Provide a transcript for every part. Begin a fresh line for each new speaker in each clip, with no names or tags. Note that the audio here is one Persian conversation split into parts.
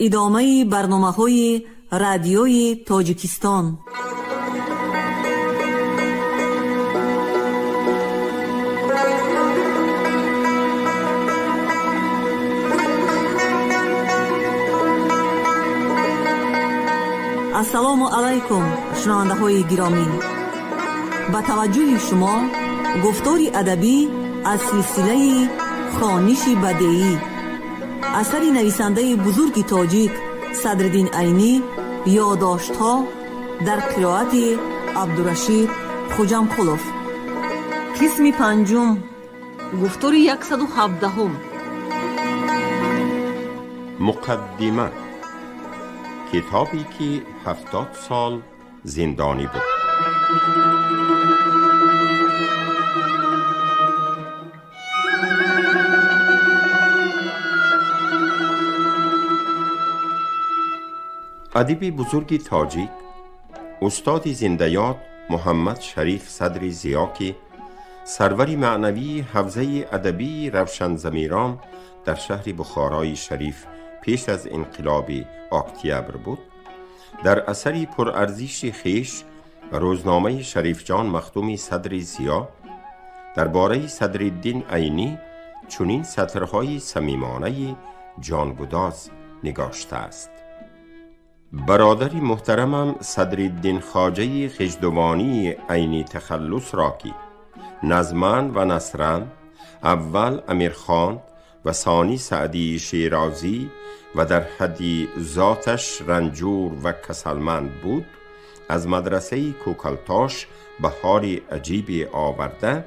ادامه برنامه‌های رادیوی تاجیکستان. السلام علیکم شنونده های گرامی، با توجه شما گفتاری ادبی از سلسله خوانش بدیعی اثر نویسنده بزرگ تاجیک صدرالدین عینی، یادداشت‌ها در قرائت عبدالرشید خوجامقلوف. قسم پنجم، گفتاری 117.
مقدمه، کتابی که 70 سال زندانی بود. ادیب بزرگ تاجیک، استاد زنده‌یاد محمد شریف صدر ضیا که سرور معنوی حوزه ادبی روشن ضمیران در شهر بخارای شریف پیش از انقلاب اکتبر بود، در اثری پرارزش خویش روزنامه شریف جان مختوم صدر ضیا درباره صدرالدین عینی چنین سطرهای صمیمانه جانگداز نگاشته است: برادر محترمم صدرالدین خواجه خجدوانی عینی تخلص را که نظمن و نثرن اول امیرخان و ثانی سعدی شیرازی و در حدی ذاتش رنجور و کسلمند بود، از مدرسه کوکلتاش بهاری عجیبی آورده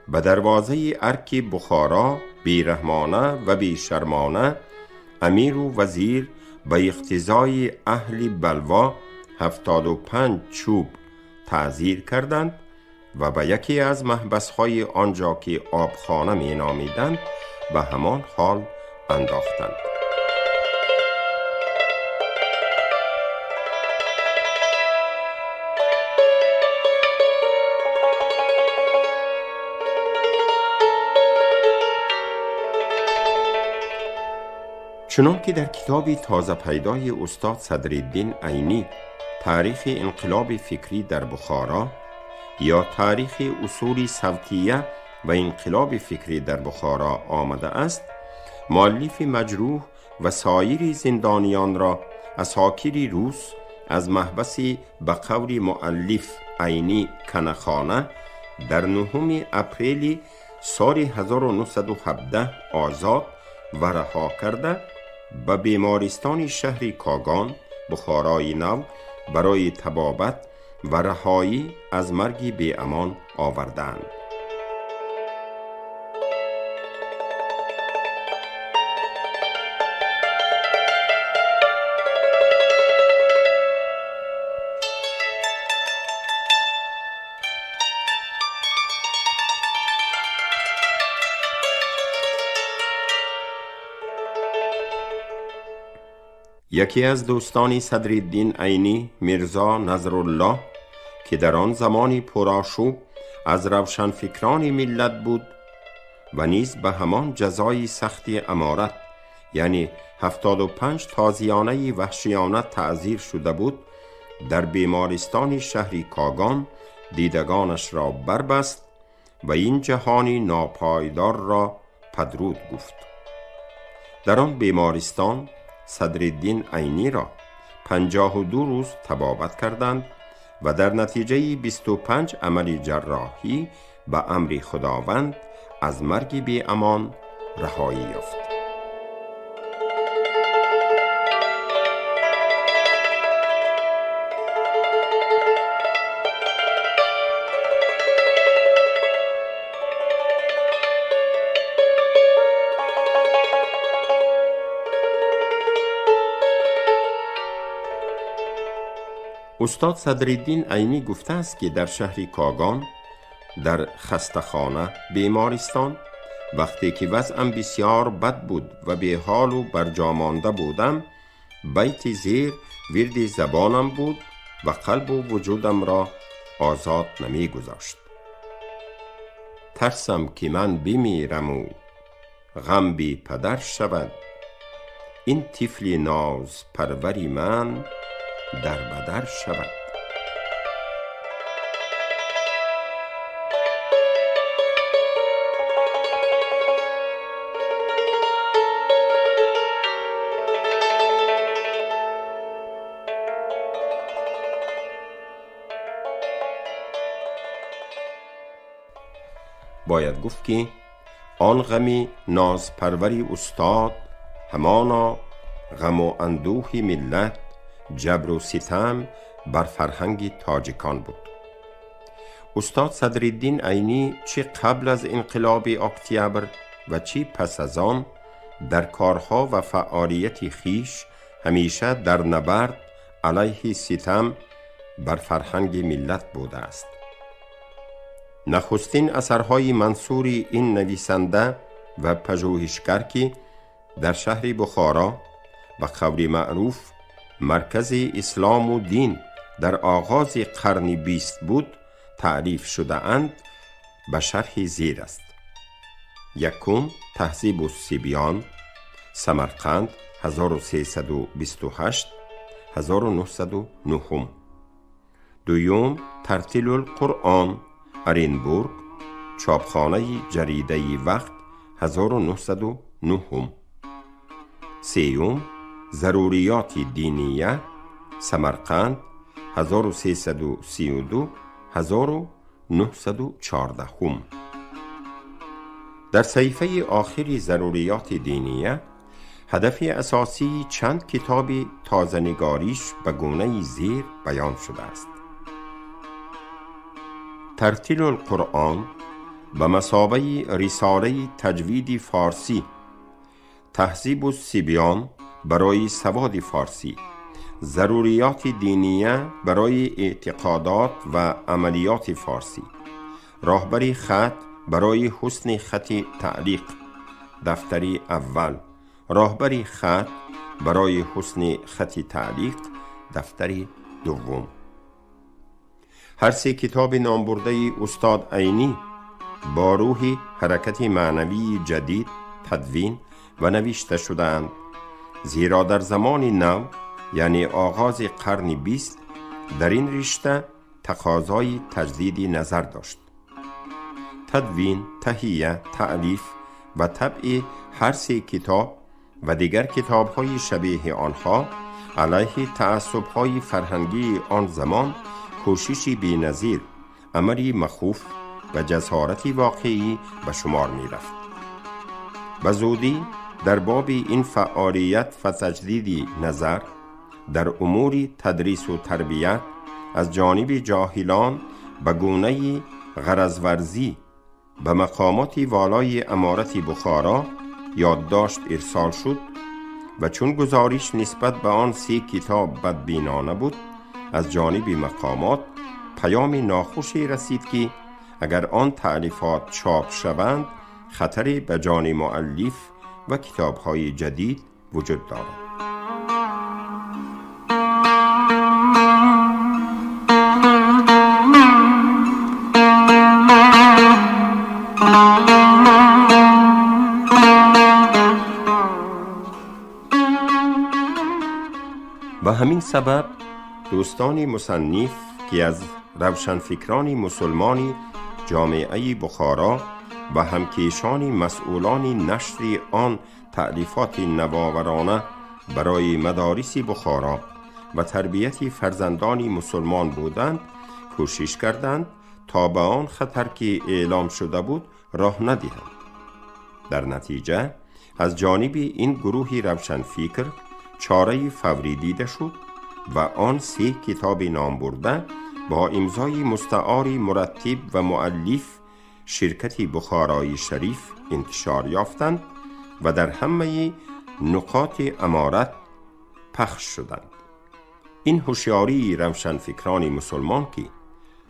به دروازه ارک بخارا بیرحمانه و بیشرمانه امیر و وزیر به اقتضای اهل بلوا 75 چوب تعزیر کردند و به یکی از محبس‌های آنجا که آبخانه می نامیدند به همان حال انداختند. چنان که در کتاب تازه پیدای استاد صدرالدین عینی تاریخ انقلاب فکری در بخارا یا تاریخ اصول صوتیه و انقلاب فکری در بخارا آمده است، مؤلف مجروح و سایر زندانیان را اساکیر روس از محبس به قول مؤلف عینی کنخانه در 9 اپریل سال 1917 آزاد و رها کرده به بیمارستان شهر کاگان بخارای نو برای طبابت و رهایی از مرگ بی امان آوردند. یکی از دوستان صدرالدین عینی، میرزا نظرالله، که در آن زمانی پرآشوب از روشنفکران ملت بود و نیز به همان جزای سختی امارت یعنی 75 تازیانه وحشیانه تعزیر شده بود، در بیمارستان شهر کاگان دیدگانش را بربست و این جهانی ناپایدار را پدرود گفت. در آن بیمارستان صدرالدین عینی را 52 روز طبابت کردند و در نتیجه 25 عمل جراحی به امر خداوند از مرگ بی امان رهایی یافت. استاد صدرالدین عینی گفته است که در شهر کاگان در خستخانه بیمارستان وقتی که وضعم بسیار بد بود و به حال و برجامانده بودم، بیت زیر ورد زبانم بود و قلب و وجودم را آزاد نمی گذاشت. ترسم که من بمیرم و غم بی پدر شود، این طفل ناز پروری من در بدر شود. باید گفت که آن غم نازپروری استاد همانا غم و اندوه ملت، جبر و ستم بر فرهنگ تاجیکان بود. استاد صدرالدین عینی چه قبل از انقلاب اکتبر و چه پس از آن در کارها و فعالیت خیش همیشه در نبرد علیه ستم بر فرهنگ ملت بوده است. نخستین اثرهای منصور این نویسنده و پژوهشگر که در شهر بخارا و قول معروف مرکز اسلام و دین در آغاز قرن 20 بود تعریف شده اند به شرح زیر است: یکم تهذیب الصبیان، سمرقند 1328 1909. دوم ترتیل القرآن، ارینبورگ، چاپخانه جریده وقت 1909. سیوم ضروریات دینیه، سمرقند 1332 1914. در صحیفه آخری ضروریات دینیه هدف اساسی چند کتاب تازه‌نگاریش به گونه زیر بیان شده است: ترتیل القرآن به مثابه رساله تجوید فارسی، تهذیب الصبیان برای سواد فارسی، ضروریات دینیه برای اعتقادات و عملیات فارسی، راهبری خط برای حسن خط تعلیق، دفتری اول، راهبری خط برای حسن خط تعلیق، دفتری دوم. هر سه کتاب نامبرده استاد عینی با روح حرکت معنوی جدید تدوین و نوشته شدند، زیرا در زمان نو یعنی آغاز قرن 20 در این رشته تقاضای تجدید نظر داشت. تدوین، تهیه، تألیف و طبع هر سه کتاب و دیگر کتاب‌های شبیه آنها علیه تعصب‌های فرهنگی آن زمان کوششی بی‌نظیر، امری مخوف و جسارتی واقعی به شمار می رفت. به زودی در باب این فعالیت و تجدید نظر در امور تدریس و تربیت از جانب جاهلان به گونه غرض‌ورزی به مقامات والای امارت بخارا یادداشت ارسال شد و چون گزارش نسبت به آن سه کتاب بدبینانه بود، از جانب مقامات پیام ناخوشی رسید که اگر آن تألیفات چاپ شوند خطری به جان مؤلف و کتاب‌های جدید وجود دارد. به همین سبب دوستان مصنف که از روشنفکران مسلمان جامعه بخارا و همکیشان مسئولان نشر آن تألیفات نوآورانه برای مدارس بخارا و تربیت فرزندان مسلمان بودند، کوشش کردند تا به آن خطر که اعلام شده بود راه ندهند. در نتیجه از جانب این گروه روشنفکر چاره فوری دیده شد و آن سه کتاب نامبرده با امضای مستعاری مرتب و مؤلف شرکت بخارای شریف انتشار یافتند و در همه نقاط امارت پخش شدند. این هوشیاری روشنفکران مسلمان که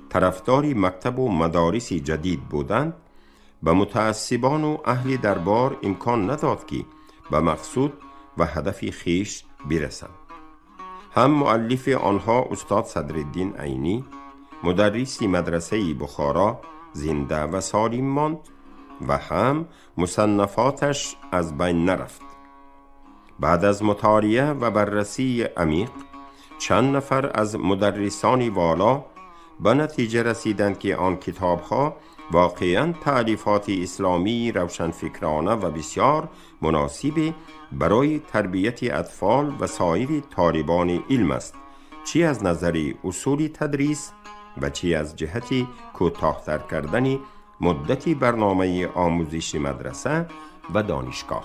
طرفدار مکتب و مدارس جدید بودند به متعصبان و اهل دربار امکان نداد که به مقصود و هدف خیش برسند. هم مؤلف آنها استاد صدرالدین عینی، مدرس مدرسه بخارا، زنده و سالم ماند و هم مصنفاتش از بین نرفت. بعد از مطالعه و بررسی عمیق، چند نفر از مدرسان والا به نتیجه رسیدند که آن کتاب‌ها واقعاً تألیفات اسلامی روشنفکرانه و بسیار مناسب برای تربیت اطفال و سایر طالبان علم است، چی از نظر اصول تدریس و چی از جهت کوتاه‌تر کردن مدت برنامه آموزش مدرسه و دانشگاه.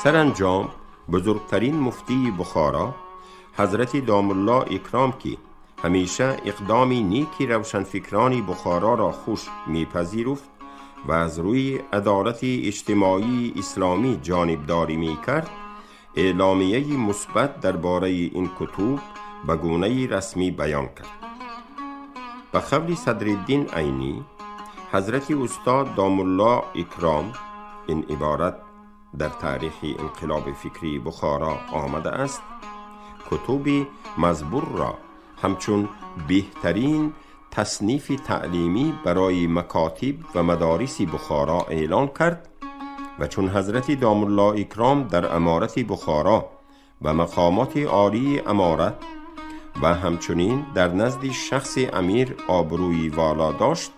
سرانجام بزرگترین مفتی بخارا حضرت دام الله اکرام که همیشه اقدام نیکی روشنفکران بخارا را خوش میپذیرفت و از روی عدالت اجتماعی اسلامی جانبداری میکرد، اعلامیه مثبت درباره این کتب به گونه رسمی بیان کرد. به قول صدرالدین عینی، حضرت استاد دام الله اکرام این عبارت در تاریخ انقلاب فکری بخارا آمده است: کتب مزبور را همچون بهترین تصنیف تعلیمی برای مکاتب و مدارس بخارا اعلان کرد و چون حضرت دام الله اکرام در امارت بخارا و مقامات عالی امارت و همچنین در نزد شخص امیر آبروی والا داشت،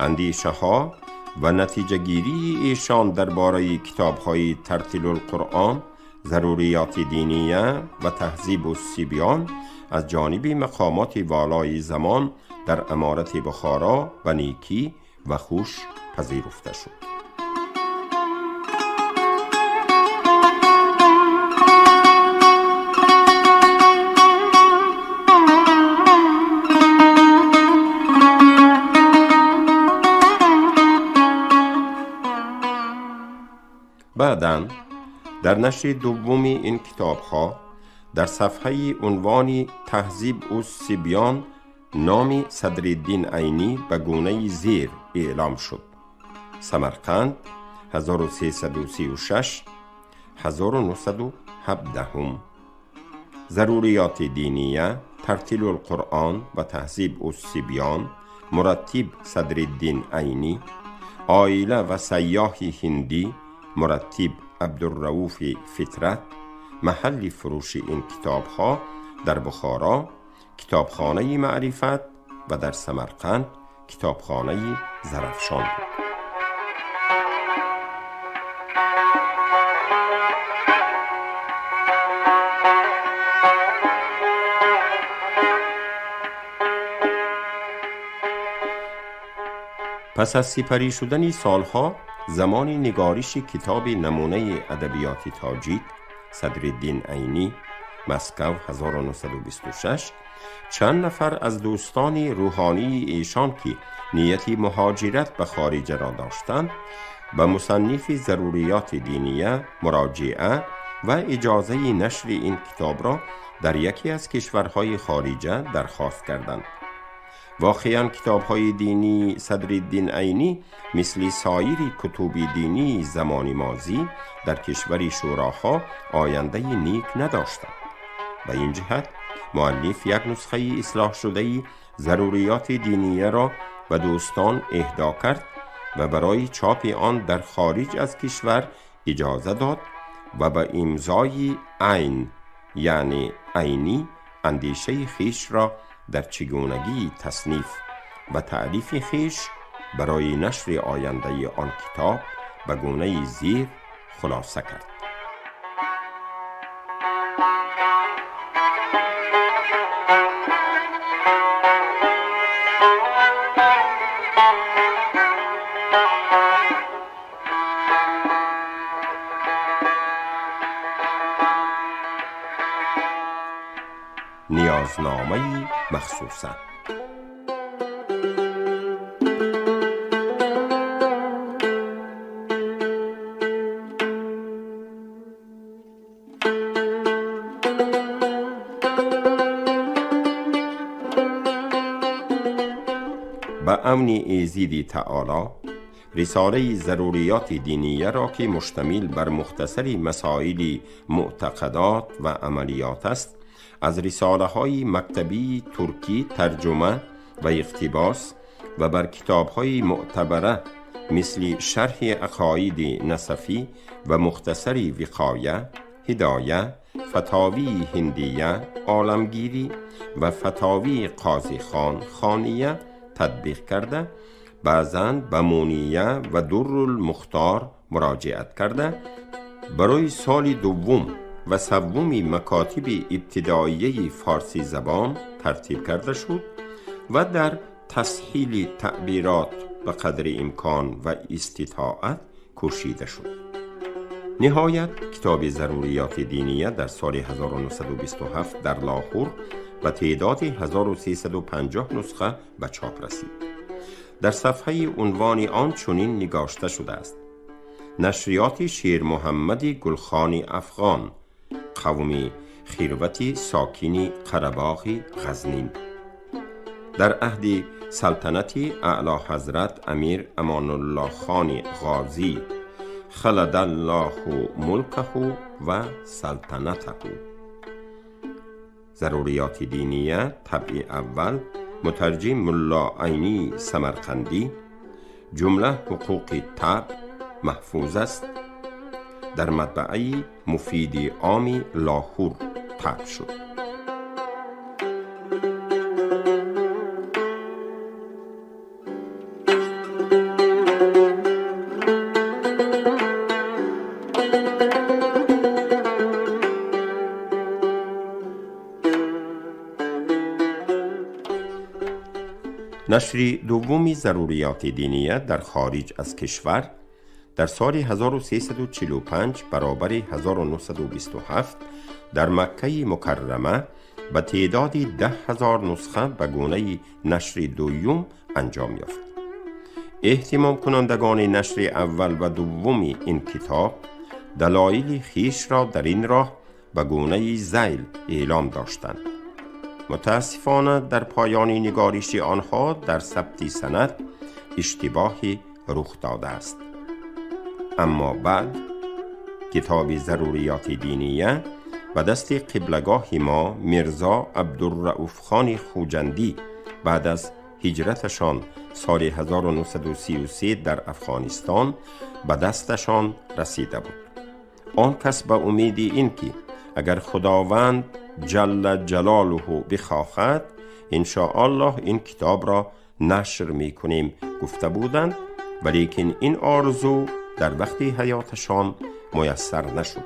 اندیشه ها و نتیجه گیری ایشان درباره کتاب‌های ترتیل القرآن، ضروریات دینیه و تهذیب الصبیان از جانب مقامات والای زمان در امارت بخارا و نیکی و خوش پذیرفته شد. بعداً در نشر دوم این کتاب‌ها در صفحه عنوان تهذیب الصبیان نام صدرالدین عینی به گونه زیر اعلام شد: سمرقند 1336 1917 ضروریات دینیه، ترتیل القرآن و تهذیب الصبیان، مرتب صدرالدین عینی، عائله و سیاح هندی، مرتب عبدالرؤوف فطرت. محل فروش این کتاب ها در بخارا کتابخانه معرفت و در سمرقند کتابخانه زرافشان بود. پس از سپری شدن سالها، زمان نگارش کتاب نمونه ادبیات تاجیک صدرالدین عینی، مسکو 1926، چند نفر از دوستان روحانی ایشان که نیت مهاجرت به خارج را داشتند، به مصنف ضروریات دینیه مراجعه و اجازه نشر این کتاب را در یکی از کشورهای خارجه درخواست کردند. واقعاً کتاب‌های دینی صدرالدین عینی مثل سایر کتب دینی زمان ماضی در کشور شوراها آینده نیک نداشتند. به این جهت مؤلف یک نسخه اصلاح شده ضروریات دینیه را به دوستان اهدا کرد و برای چاپ آن در خارج از کشور اجازه داد و به امضای عین یعنی عینی اندیشه خیش را در چگونگی تصنیف و تألیف خیش برای نشر آینده آن کتاب به گونه زیر خلاصه کرد. نیازنامه مخصوصه. به عون ایزدی تعالی رساله ضروریات دینیه را که مشتمل بر مختصری مسائل معتقدات و عملیات است، از رساله های مکتبی ترکی ترجمه و اقتباس و بر کتاب های معتبره مثل شرح عقاید نصفی و مختصری وقایه، هدایه، فتاوی هندیه، عالمگیری و فتاوی قاضی خان خانیه تطبیق کرده، بعضاً به مونیه و در المختار مراجعت کرده، برای سال دوم و سوم مکاتب ابتداییه فارسی زبان ترتیب کرده شد و در تسهیل تعبیرات به قدر امکان و استطاعت کوشیده شد. نهایت کتاب ضروریات دینیه در سال 1927 در لاهور و تعداد 1350 نسخه به چاپ رسید. در صفحه عنوان آن چنین نگاشته شده است: نشریات شیر محمد گلخان افغان، قوم خیروتی ساکن قره‌باغ غزنین، در عهد سلطنت اعلی حضرت امیر امان الله خان غازی خلد الله ملکه و سلطنته. ضروریات دینیه طبع اول، مترجم ملا عینی سمرقندی. جمله حقوق طبع محفوظ است. در مطبعه مفید عام لاهور طبع شد. نشر دومی ضروریات دینیه در خارج از کشور در سال 1345 برابر 1927 در مکه مکرمه به تعداد 10,000 نسخه به گونه نشر دوم انجام یافت. اهتمام کنندگان نشر اول و دوم این کتاب دلایل خیش را در این راه به گونه ذیل اعلام داشتند. متاسفانه در پایان نگارش آنها در ثبت سند اشتباهی رخ داده است. اما بعد کتاب ضروریات دینیه به دست قبلگاه ما میرزا عبدالرؤوف خان خوجندی بعد از هجرتشان سال 1933 در افغانستان به دستشان رسیده بود. آن کس به امید این که اگر خداوند جل جلاله بخواهد انشاءالله این کتاب را نشر میکنیم گفته بودند، ولیکن این آرزو در وقت حیاتشان میسر نشد.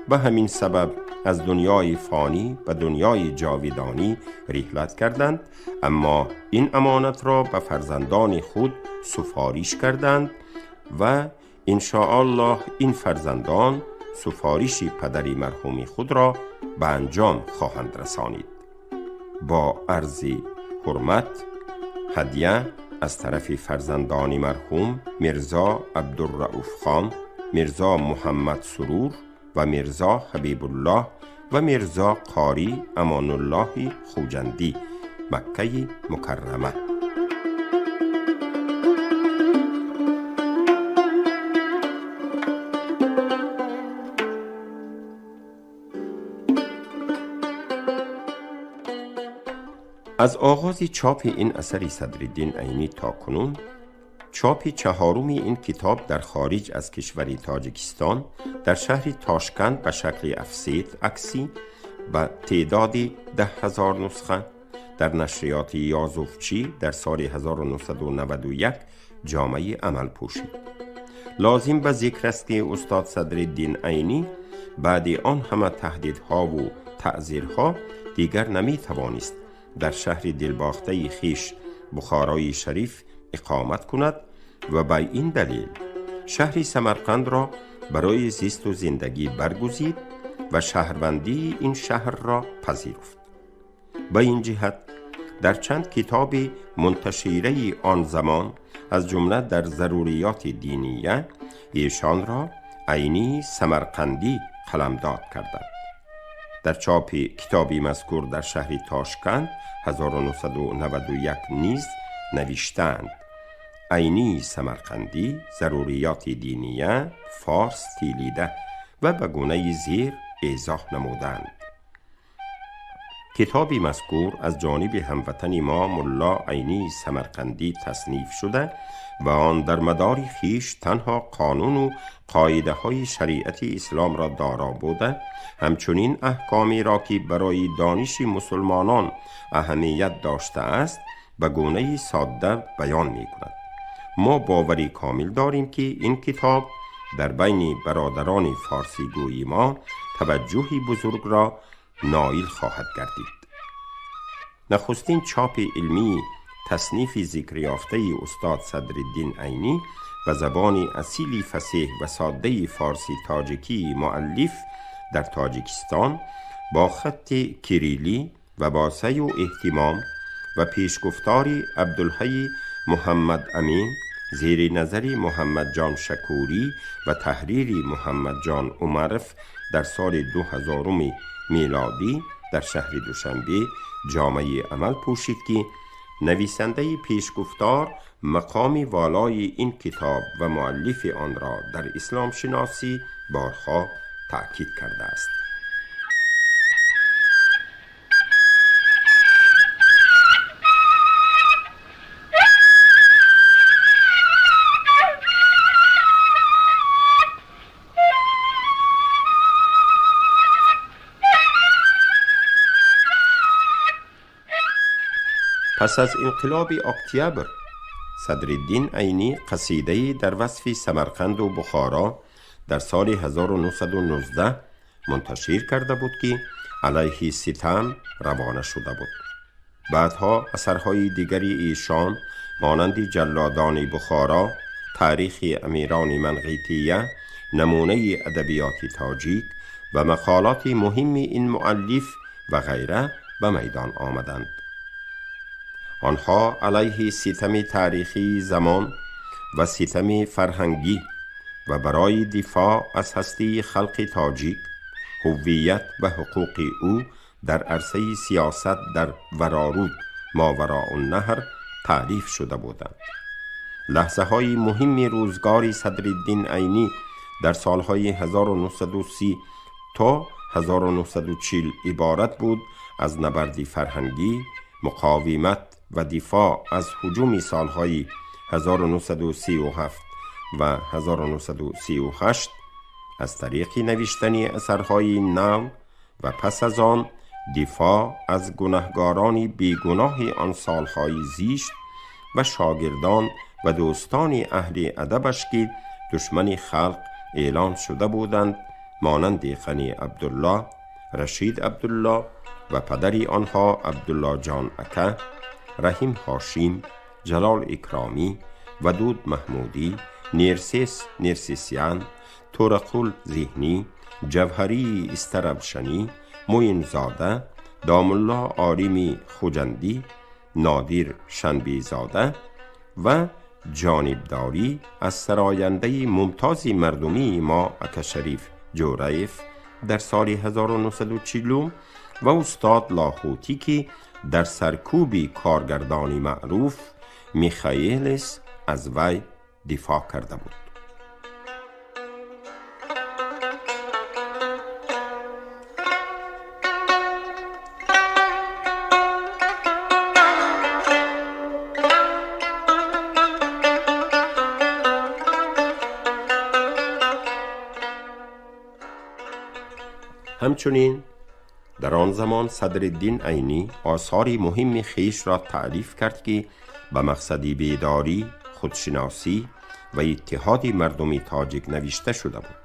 به همین سبب از دنیای فانی به دنیای جاودانی رحلت کردند، اما این امانت را به فرزندان خود سفارش کردند و انشاءالله این فرزندان سفارش پدری مرحوم خود را به انجام خواهند رسانید. با عرض حرمت، هدیه از طرف فرزندان مرحوم میرزا عبدالرؤوف خان، میرزا محمد سرور و میرزا حبیب الله و میرزا قاری امان الله خوجندی، مکه مکرمه. از آغاز چاپ این اثر صدرالدین عینی تا کنون، چاپ چهارم این کتاب در خارج از کشور تاجیکستان در شهر تاشکند به شکل افسیت عکسی به تعداد 10,000 نسخه در نشریات یازوفچی در سال 1991 جامعه عمل پوشید. لازم به ذکر است که استاد صدرالدین عینی بعد آن همه تهدیدها و تعزیرها دیگر نمی توانست در شهر دلباخته خیش بخارای شریف اقامت کند و به این دلیل شهر سمرقند را برای زیست و زندگی برگزید و شهروندی این شهر را پذیرفت. به این جهت در چند کتاب منتشره آن زمان از جمله در ضروریات دینیه ایشان را عینی سمرقندی قلمداد کردند. در چاپ کتابی مذکور در شهر تاشکند 1991 نیز نوشتند: عینی سمرقندی، ضروریات دینیه، فارس تیلیده، و به گونه زیر ایضاح نمودند. کتابی مذکور از جانب هموطن ما ملا عینی سمرقندی تصنیف شده و آن در مدار خیش تنها قانون و قاعده های شریعت اسلام را دارا بوده، همچنین احکامی را که برای دانش مسلمانان اهمیت داشته است به گونه ساده بیان می کند. ما باوری کامل داریم که این کتاب در بین برادران فارسی گوی ما توجهی بزرگ را نائل خواهد گردید. نخستین چاپ علمی تصنیف ذکر یافته استاد صدرالدین عینی و زبان اصیلی فصیح و ساده فارسی تاجیکی مؤلف در تاجیکستان با خط کریلی و با سعی و اهتمام و پیشگفتاری عبدالحی محمد امین زیر نظر محمد جان شکوری و تحریری محمد جان عمرف در سال 2000 میلادی در شهر دوشنبه جامعه عمل پوشید که نویسنده پیشگفتار مقام والای این کتاب و مؤلف آن را در اسلام شناسی بارها تأکید کرده است. پس از انقلاب اکتبر، صدرالدین عینی قصیده‌ای در وصف سمرقند و بخارا در سال 1919 منتشر کرده بود که علیه ستم روانه شده بود. بعدها اثرهای دیگری ایشان مانند جلادان بخارا، تاریخ امیران منقیطیه، نمونه ادبیات تاجیک و مقالات مهم این مؤلف و غیره به میدان آمدند. آنها علیه ستم تاریخی زمان و ستم فرهنگی و برای دفاع از هستی خلق تاجیک، هویت و حقوق او در عرصه سیاست در ورارود ماوراء النهر تعریف شده بودند. لحظه های مهم روزگار صدرالدین عینی در سالهای 1930 تا 1940 عبارت بود از نبرد فرهنگی، مقاومت و دفاع از هجوم سالهای 1937 و 1938 از طریق نوشتن اثرهای نو و پس از آن دفاع از گناهکاران بیگناه آن سالهای زیست و شاگردان و دوستان اهل ادبش که دشمن خلق اعلان شده بودند، مانند غنی عبدالله، رشید عبدالله و پدر آنها عبدالله جان اکه، رحیم هاشم، جلال اکرامی، ودود محمودی، نیرسیس نیرسیسیان، تورقل ذهنی، جوهری استرابشنی، موین زاده، دامالله آریمی خوجندی، نادر شنبی زاده و جانبداری از سراینده ممتاز مردمی ما اکه شریف جوریف در سال 1940 و استاد لاهوتی که در سرکوب کارگردانی معروف میخائیلس از وی دفاع کرده بود. همچنین در آن زمان صدرالدین عینی آثاری مهم خیش را تعریف کرد که به مقصد بیداری، خودشناسی و اتحاد مردم تاجیک نوشته شده بود.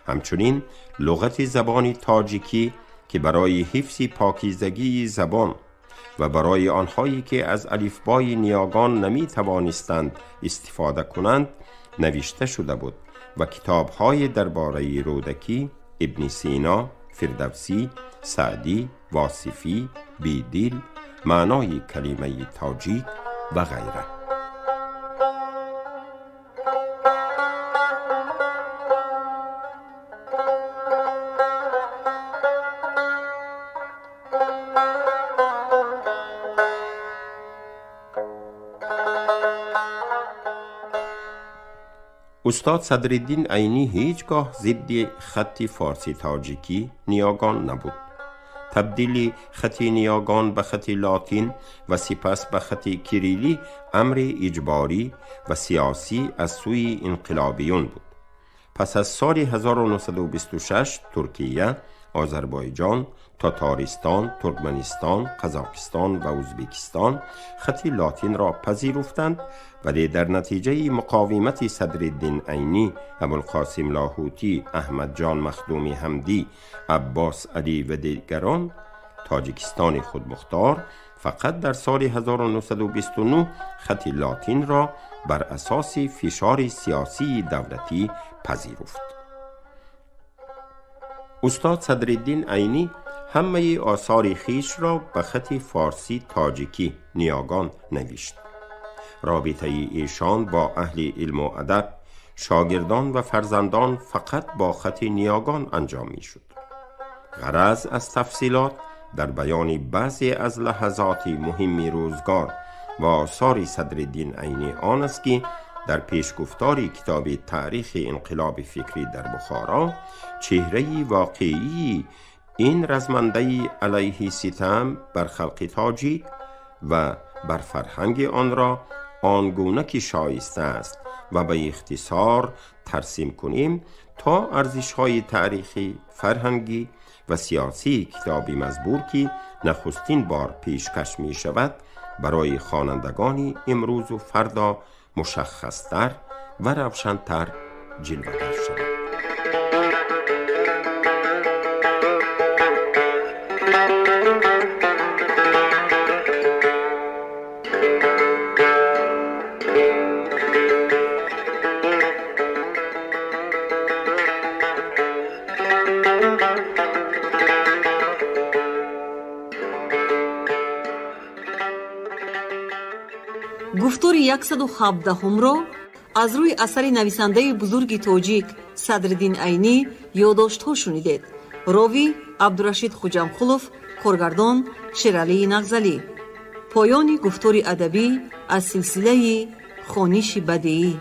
همچنین لغت زبان تاجیکی که برای حفظ پاکیزگی زبان و برای آنهایی که از الفبای نیاگان نمی توانستند استفاده کنند نوشته شده بود و کتاب‌های درباره رودکی، ابن سینا، فردوسی، سعدی، واصفی، بیدل، معنای کلمه تاجیک و غیره. استاد صدرالدین عینی هیچگاه ضد خط فارسی تاجیکی نیاگان نبود. تبدیل خط نیاگان به خط لاتین و سپس به خط کریلی امر اجباری و سیاسی از سوی انقلابیون بود. پس از سال 1926 ترکیه، آذربایجان، تاتارستان، ترکمنستان، قزاقستان و ازبکستان خط لاتین را پذیرفتند، ولی در نتیجه مقاومت صدرالدین عینی، ابوالقاسم لاهوتی، احمد جان مخدومی حمدی، عباس علی و دیگران، تاجیکستان خودمختار فقط در سال 1929 خط لاتین را بر اساس فشار سیاسی دولتی پذیرفت. استاد صدرالدین عینی همه آثار خیش را به خط فارسی تاجیکی نیاگان نوشت. رابطه ایشان با اهل علم و ادب، شاگردان و فرزندان فقط با خط نیاگان انجام می شد. غرض از تفصیلات در بیان بعضی از لحظات مهم روزگار و آثار صدرالدین عینی آن است که در پیشگفتار کتاب تاریخ انقلاب فکری در بخارا چهره واقعی این رزمنده علیه ستم بر خلق تاجیک و بر فرهنگ آن را آنگونه که شایسته است و به اختصار ترسیم کنیم تا ارزش‌های تاریخی، فرهنگی و سیاسی کتابی مزبور که نخستین بار پیشکش می شود برای خوانندگان امروز و فردا مشخص‌تر و روشن‌تر جلوه‌گر شود.
گفتار 117 را از روی اثر نویسنده بزرگ تاجیک صدرالدین عینی یادداشت‌ها شنیدید. راوی عبدالرشید خوجامخلوف، کارگردان شیرعلی نغزلی. پایان گفتار ادبی از سلسله خوانش بدیعی.